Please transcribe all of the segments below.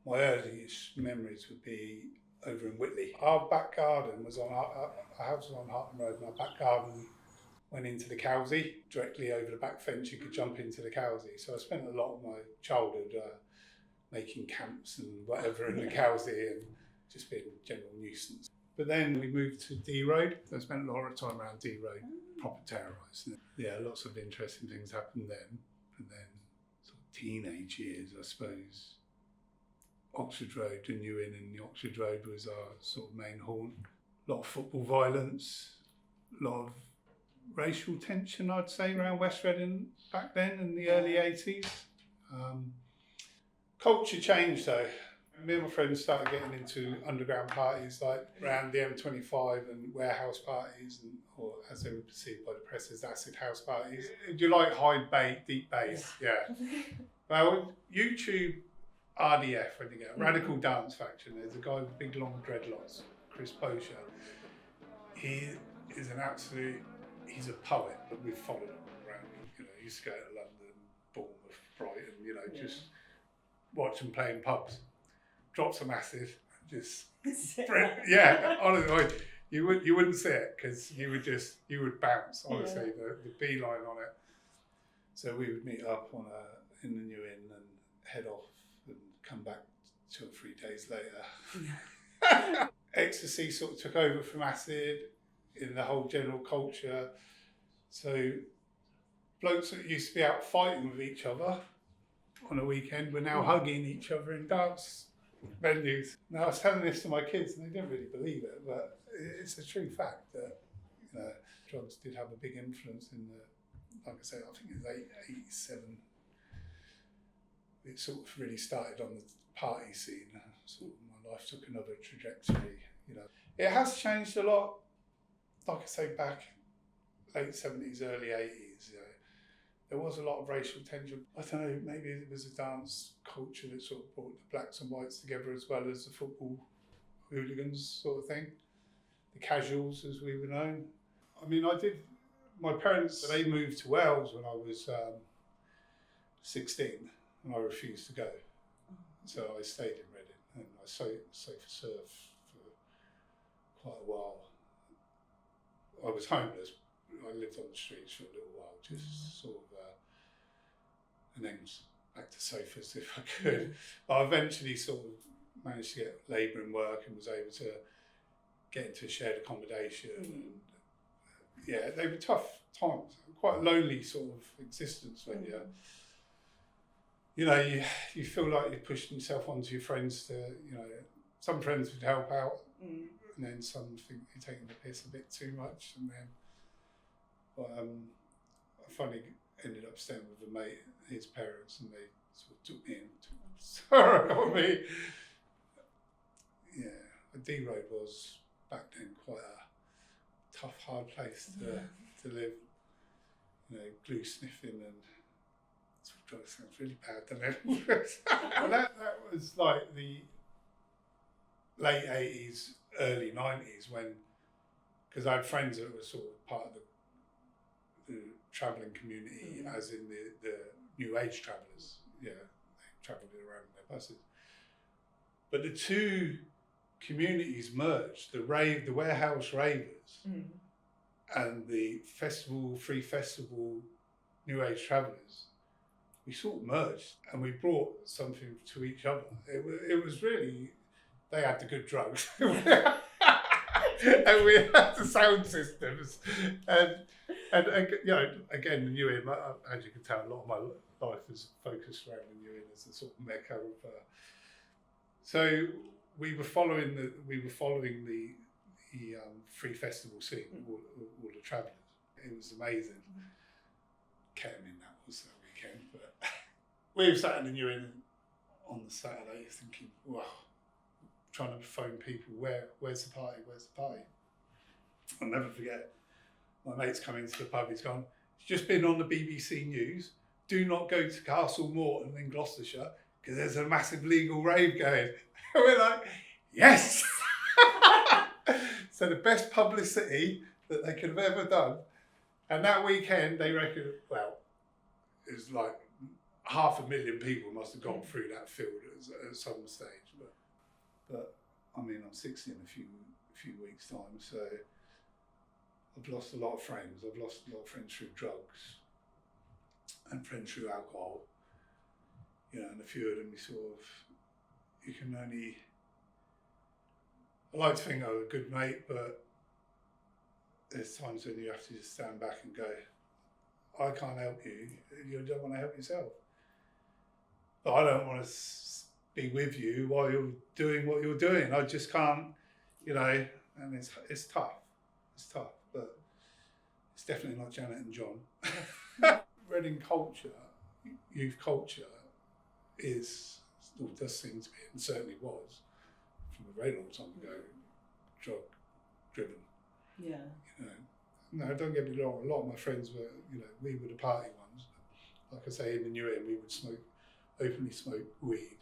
my earliest memories would be over in Whitley. Our back garden was on our house was on Harton Road, and our back garden went into the Cowsey. Directly over the back fence, you could jump into the Cowsey. So I spent a lot of my childhood making camps and whatever in the Cowsey and just being a general nuisance. But then we moved to D Road. So I spent a lot of time around D Road, proper terrorised. Yeah, lots of interesting things happened then. And then sort of teenage years, I suppose. Oxford Road, the New Inn in the Oxford Road was our sort of main haunt. A lot of football violence, a lot of racial tension, I'd say, around West Reading back then in the early 80s. Culture changed though. Me and my friends started getting into underground parties like around the M25 and warehouse parties, or as they were perceived by the press as acid house parties. Do you like high bass, deep bass? Yeah. Well, YouTube RDF, when you get Radical Dance Faction, there's a guy with big long dreadlocks, Chris Pocher. He is an absolute, he's a poet, but we've followed him around. You know, he used to go to London, Bournemouth, Brighton, just watch him play in pubs. Drop some acid, just yeah. Honestly, you wouldn't see it because you would bounce. Honestly, the beeline on it. So we would meet up in the New Inn and head off and come back 2 or 3 days later. Ecstasy sort of took over from acid in the whole general culture. So blokes that used to be out fighting with each other on a weekend were now hugging each other in dance venues. Now I was telling this to my kids and they didn't really believe it, but it's a true fact that drugs did have a big influence in the, like I said, I think it was 87. It sort of really started on the party scene. Sort of my life took another trajectory. It has changed a lot. Like I say, back late 70s, early 80s. There was a lot of racial tension. I don't know, maybe it was a dance culture that sort of brought the blacks and whites together as well as the football hooligans sort of thing. The casuals, as we were known. I mean, my parents, they moved to Wales when I was 16 and I refused to go. So I stayed in Reading and I stayed for surf for quite a while. I was homeless. I lived on the streets for a little while, just sort of, and then back to sofas if I could. But I eventually sort of managed to get labouring work and was able to get into shared accommodation. And, yeah, they were tough times, quite a lonely sort of existence when you feel like you're pushing yourself onto your friends to, some friends would help out and then some think you're taking the piss a bit too much and then. But I finally ended up staying with a mate, his parents, and they sort of took me in, sorry on me. Yeah, D Road was back then quite a tough, hard place to live. Glue sniffing and it sounds really bad, doesn't it? Well, that was like the late 80s, early 90s because I had friends that were sort of part of the travelling community, as in the new age travellers. Yeah, they travelled around in their buses. But the two communities merged: the warehouse ravers, and the free festival, new age travellers. We sort of merged, and we brought something to each other. It was really, they had the good drugs. And we had the sound systems, and again, the New Inn, as you can tell, a lot of my life was focused around the New Inn as a sort of mecca of. So we were following the free festival scene, all the travellers. It was amazing. Ketamine, that was that weekend, but we were sat in the New Inn on the Saturday thinking, wow. Trying to phone people, where's the party? I'll never forget, my mate's come into the pub, he's gone, it's just been on the BBC News, do not go to Castle Morton in Gloucestershire because there's a massive legal rave going. And we're like, yes! So the best publicity that they could have ever done. And that weekend, they reckon, well, it was like 500,000 people must have gone through that field at some stage. But I mean, I'm 60 in a few weeks' time, so I've lost a lot of friends. I've lost a lot of friends through drugs and friends through alcohol. You know, and a few of them you can only. I like to think I'm a good mate, but there's times when you have to just stand back and go, I can't help you. You don't want to help yourself. But I don't want to be with you while you're doing what you're doing. I just can't, you know, and it's tough. It's tough, but it's definitely not Janet and John. Reading culture, youth culture, does seem to be, and certainly was, from a very long time ago, drug driven. Yeah. You know, no, don't get me wrong. A lot of my friends were, you know, we were the party ones. Like I say, in the New Inn, we would openly smoke weed.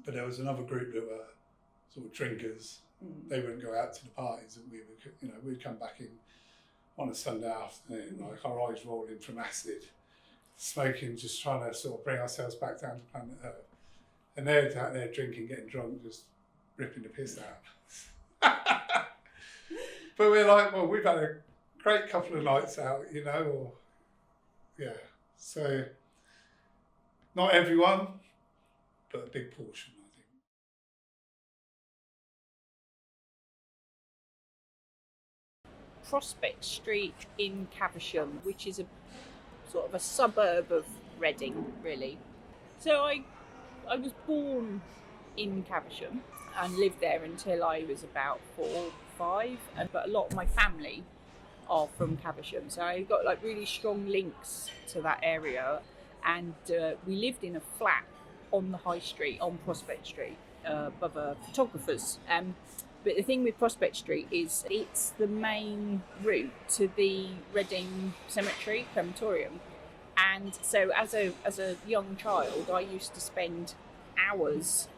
But there was another group that were sort of drinkers. They wouldn't go out to the parties, and we would, you know, we'd come back in on a Sunday afternoon, like our eyes rolling from acid, smoking, just trying to sort of bring ourselves back down to planet Earth. And they're out there drinking, getting drunk, just ripping the piss out. But we're like, well, we've had a great couple of nights out, you know, or, yeah. So, not everyone, but a big portion, I think. Prospect Street in Caversham, which is a sort of a suburb of Reading, really. So I was born in Caversham and lived there until I was about 4 or 5, but a lot of my family are from Caversham, so I got like really strong links to that area. And we lived in a flat on the high street, on Prospect Street, above a photographer's. But the thing with Prospect Street is it's the main route to the Reading Cemetery, crematorium. And so as a young child, I used to spend hours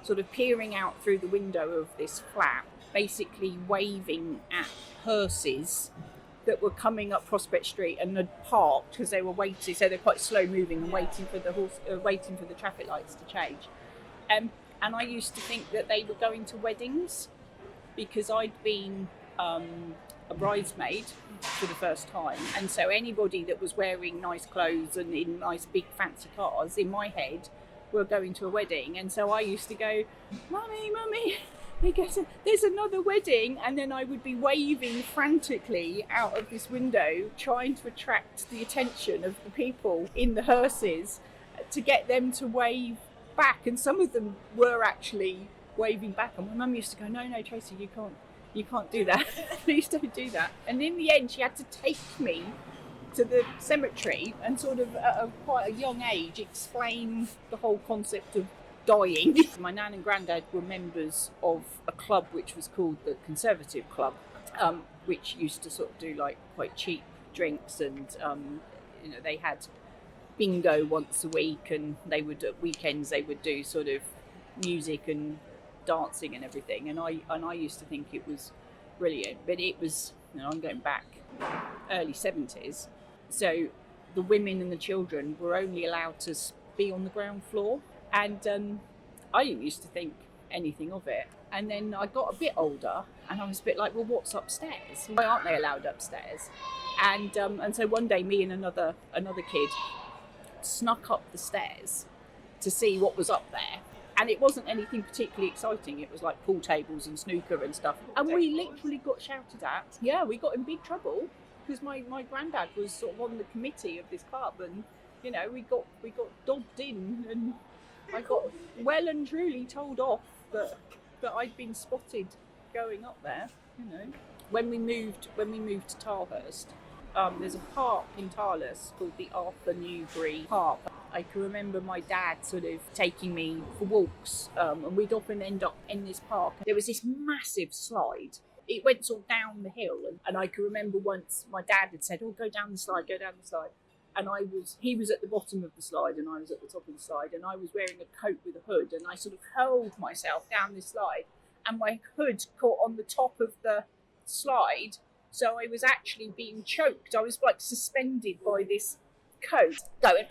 sort of peering out through the window of this flat, basically waving at hearses that were coming up Prospect Street and had parked because they were waiting, so they're quite slow moving and waiting for the traffic lights to change. And I used to think that they were going to weddings because I'd been a bridesmaid for the first time, and so anybody that was wearing nice clothes and in nice big fancy cars, in my head, were going to a wedding. And so I used to go, Mummy, there's another wedding, and then I would be waving frantically out of this window, trying to attract the attention of the people in the hearses to get them to wave back. And some of them were actually waving back, and my mum used to go, no, Tracy, you can't do that. Please don't do that. And in the end, she had to take me to the cemetery and sort of at quite a young age explain the whole concept of dying. My nan and granddad were members of a club which was called the Conservative Club, which used to sort of do like quite cheap drinks, and you know, they had bingo once a week, and they would at weekends they would do sort of music and dancing and everything, and I used to think it was brilliant. But it was, you know, I'm going back early 70s, so the women and the children were only allowed to be on the ground floor, and I didn't used to think anything of it. And then I got a bit older and I was a bit like, well, what's upstairs? Why aren't they allowed upstairs? And so one day me and another kid snuck up the stairs to see what was up there. And it wasn't anything particularly exciting. It was like pool tables and snooker and stuff. And we literally got shouted at. Yeah, we got in big trouble because my granddad was sort of on the committee of this club, and you know, we got dobbed in, and I got well and truly told off that I'd been spotted going up there. You know, when we moved to Tarhurst, there's a park in Tarhurst called the Arthur Newbery Park. I can remember my dad sort of taking me for walks, and we'd often end up in this park. There was this massive slide. It went sort of down the hill, and I can remember once my dad had said, go down the slide. And he was at the bottom of the slide and I was at the top of the slide, and I was wearing a coat with a hood, and I sort of hurled myself down this slide, and my hood caught on the top of the slide, so I was actually being choked. I was like suspended by this coat, going,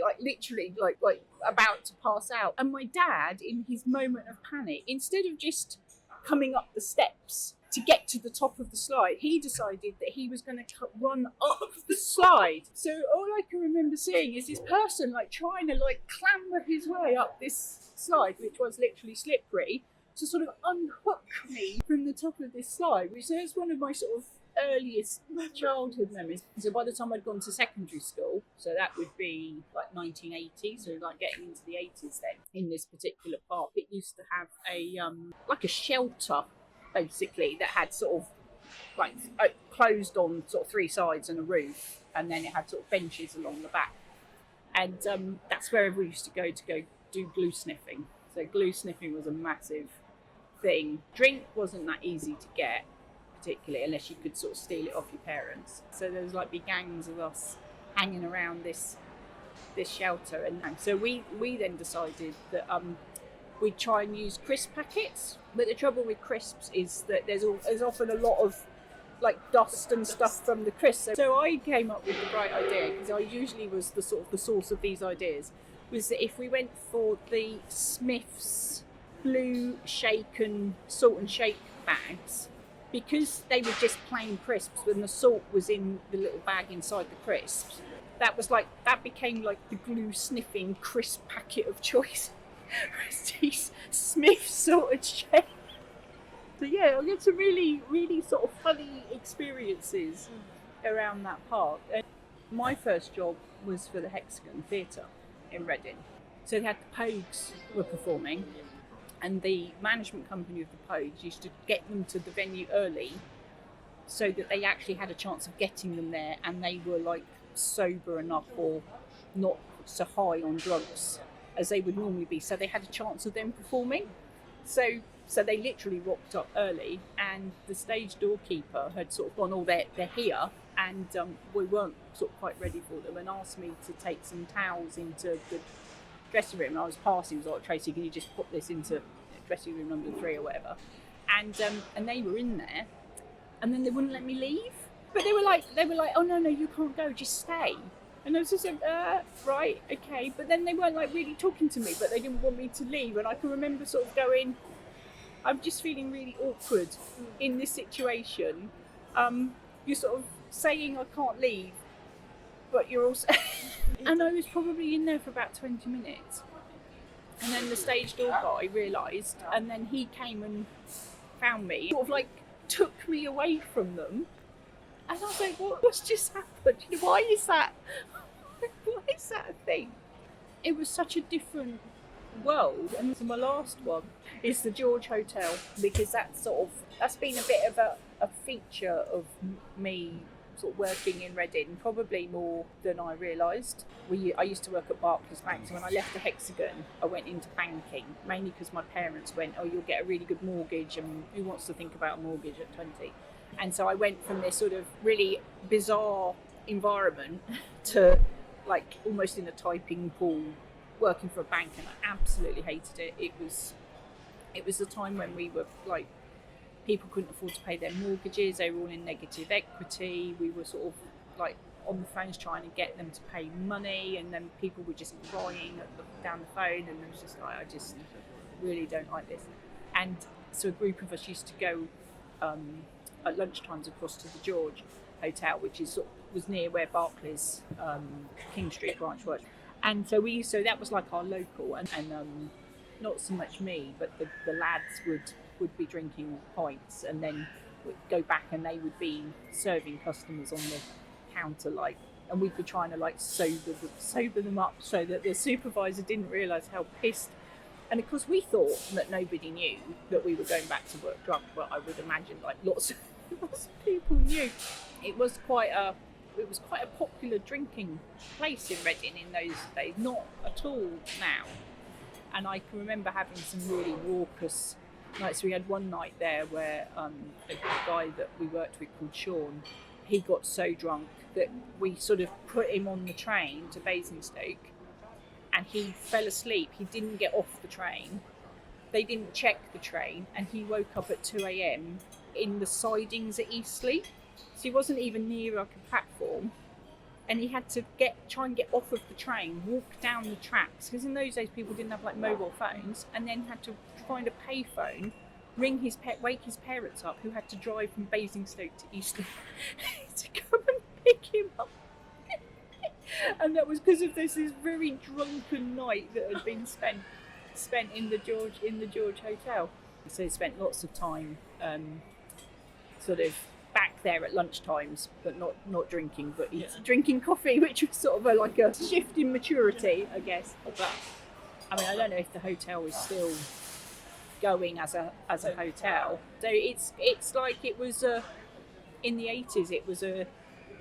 like literally, like about to pass out. And my dad, in his moment of panic, instead of just coming up the steps to get to the top of the slide, he decided that he was going to run up the slide. So all I can remember seeing is this person like trying to like clamber his way up this slide, which was literally slippery, to sort of unhook me from the top of this slide, which is one of my sort of earliest childhood memories. So by the time I'd gone to secondary school, so that would be like 1980, so like getting into the 80s then, in this particular park, it used to have a like a shelter basically that had sort of like closed on sort of three sides and a roof, and then it had sort of benches along the back, and that's where we used to go do glue sniffing. So glue sniffing was a massive thing. Drink wasn't that easy to get, particularly unless you could sort of steal it off your parents. So there was like big gangs of us hanging around this shelter, and so we then decided that we'd try and use crisp packets. But the trouble with crisps is that there's often a lot of like dust and stuff from the crisps. So I came up with the bright idea, because I usually was the sort of the source of these ideas, was that if we went for the Smith's blue shaken salt and shake bags, because they were just plain crisps and the salt was in the little bag inside the crisps, that became like the glue sniffing crisp packet of choice. These Smith salt and shake. So yeah, I had some really, really sort of funny experiences around that park. And my first job was for the Hexagon Theatre in Reading. So they had the Pogues were performing, and the management company of the Pogues used to get them to the venue early so that they actually had a chance of getting them there, and they were like sober enough or not so high on drugs as they would normally be, so they had a chance of them performing. So they literally rocked up early, and the stage doorkeeper had sort of gone, oh, they're here, and we weren't sort of quite ready for them, and asked me to take some towels into the dressing room. And I was passing, he was like, Tracy, can you just put this into dressing room number 3 or whatever? And they were in there, and then they wouldn't let me leave. But they were like, oh no, you can't go, just stay. And I was just like, right, okay. But then they weren't like really talking to me, but they didn't want me to leave. And I can remember sort of going, I'm just feeling really awkward in this situation. You're sort of saying I can't leave, but you're also... And I was probably in there for about 20 minutes. And then the stage door guy realised, and then he came and found me, sort of like took me away from them. And I was like, what's just happened? Why is that a thing? It was such a different world. And so my last one is the George Hotel, because that's been a bit of a feature of me sort of working in Reading, probably more than I realised. I used to work at Barclays Bank, so when I left the Hexagon, I went into banking, mainly because my parents went, oh, you'll get a really good mortgage, and who wants to think about a mortgage at 20? And so I went from this sort of really bizarre environment to like almost in a typing pool, working for a bank, and I absolutely hated it. It was a time when we were like, people couldn't afford to pay their mortgages, they were all in negative equity, we were sort of like on the phones trying to get them to pay money, and then people were just crying down the phone, and it was just like, I just really don't like this. And so a group of us used to go at lunchtimes across to the George Hotel, which was near where Barclays King Street branch was. And so that was like our local, and not so much me, but the lads would be drinking pints, and then would go back and they would be serving customers on the counter, like, and we'd be trying to like sober them up so that the supervisor didn't realise how pissed. And of course we thought that nobody knew that we were going back to work drunk, but I would imagine like lots of people knew. It was quite a popular drinking place in Reading in those days, not at all now. And I can remember having some really raucous nights. We had one night there where a guy that we worked with called Sean, he got so drunk that we sort of put him on the train to Basingstoke, and he fell asleep. He didn't get off the train. They didn't check the train, and he woke up at 2 a.m. in the sidings at Eastleigh. So he wasn't even near like a platform. and he had to try and get off of the train, walk down the tracks, because in those days people didn't have like mobile phones, and then had to find a payphone, wake his parents up, who had to drive from Basingstoke to Eastleigh to come and pick him up. And that was because of this very drunken night that had been spent in the George Hotel. So he spent lots of time sort of back there at lunchtimes, but not drinking, but drinking coffee, which was sort of like a shift in maturity, I guess. But I mean, I don't know if the hotel is still going as a hotel. So it's like it was in the 80s. It was a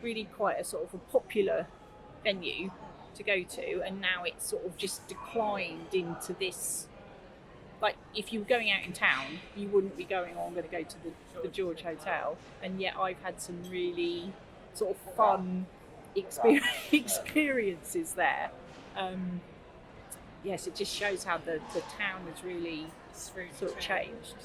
really quite a sort of a popular venue to go to, and now it's sort of just declined into this. Like, if you were going out in town, you wouldn't be going, I'm going to go to the George Hotel. And yet I've had some really sort of fun experiences there. Yes, it just shows how the town has really sort of changed.